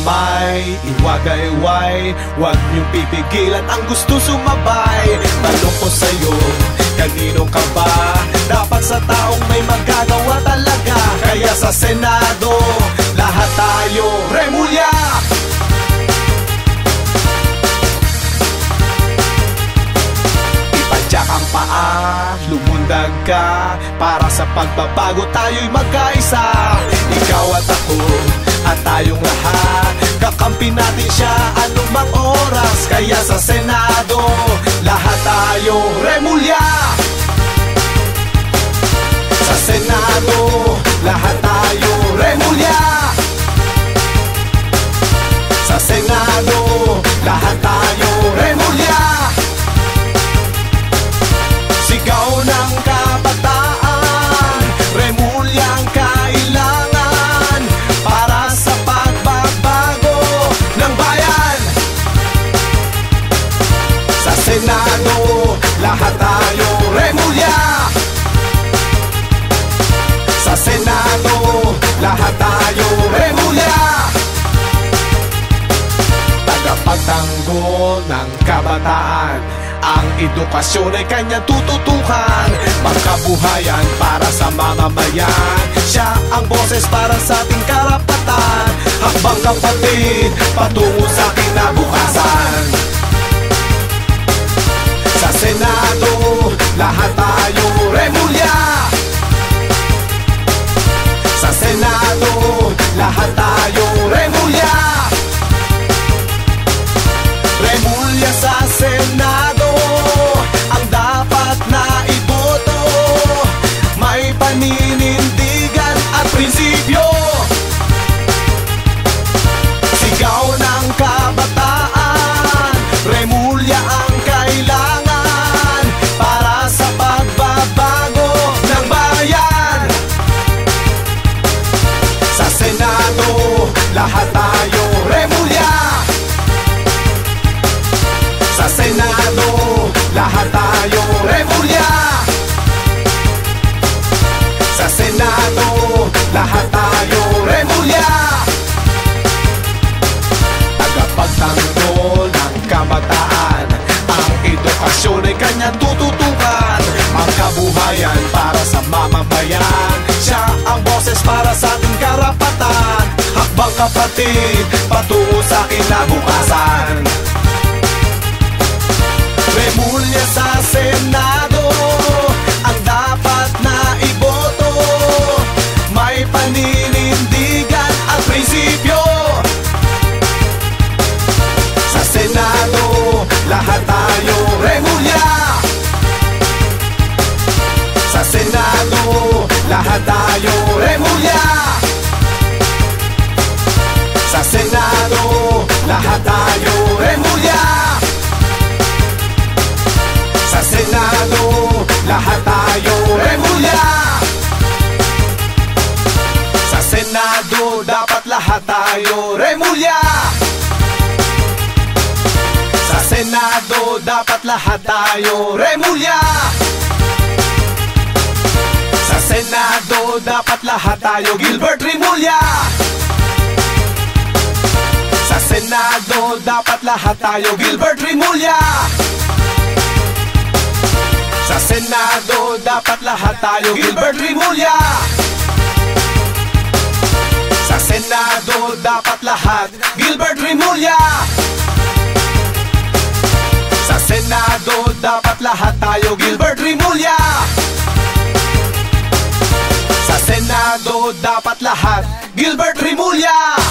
kamay, iwagayway, huwag niyong pipigilan ang gusto sumabay. Tanong ko sa'yo, kanino ka ba? Dapat sa taong may magagawa talaga. Kaya sa Senado, lahat tayo Remulla! Ipadyak ang paa, lumundag ka, para sa pagbabago tayo'y magkaisa. Ikaw at ako at tayong lahat, kakampi natin siya anumang oras. Kaya sa Senado, lahat tayo Remulla! Sa Senado, lahat tayo Remulla! Sa Senado, lahat tayo Remulla! Sigaw ng kabataan, Remulla ang kailangan para sa pagbabago ng bayan. Sa Senado, lahat tayo Remulla! Sa Senado, lahat tayo Remulla! Tagapagtanggol ng kabataan, ang edukasyon ay kanyang tututukan. Pagkabuhayan para sa mamamayan, siya ang boses para sa ating karapatan. Hakbang kapatid, patungo sa kinabukasan. Sa Senado, lahat tayo Remulla! Sa Senado, lahat tayo Remulla! Remulla sa Senado, ang dapat na iboto. May paninindigan at prinsipyo. Sigaw ng kabataan, Remulla ang kailangan para sa pagbabago ng bayan. Sa Senado, lahat tayo Remulla! Sa Senado, lahat tayo Remulla! Sa Senado, lahat tayo Remulla! Tagapagtanggol ng kabataan, ang edukasyon ay kanyang tututukan. Ang kabuhayan para sa mamamayan, siya ang boses para sa ating karapatan. Hakbang kapatid, patungo sa kinabukasan. Remulla sa Senado, ang dapat na iboto. May paninindigan at prinsipyo. Sa Senado, lahat tayo Remulla! Sa Senado, lahat tayo Remulla! Sa Senado, lahat tayo Remulla! Sa Senado, lahat tayo Remulla! Sa Senado, dapat lahat tayo Remulla! Sa Senado, dapat lahat tayo Remulla! Sa Senado, dapat lahat tayo Gilbert Remulla! Sa Senado, dapat lahat tayo Gilbert Remulla! Sa Senado, dapat lahat tayo Gilbert Remulla! Sa Senado, dapat lahat Gilbert Remulla! Sa Senado, dapat lahat tayo Gilbert Remulla! Sa Senado, dapat lahat Gilbert Remulla!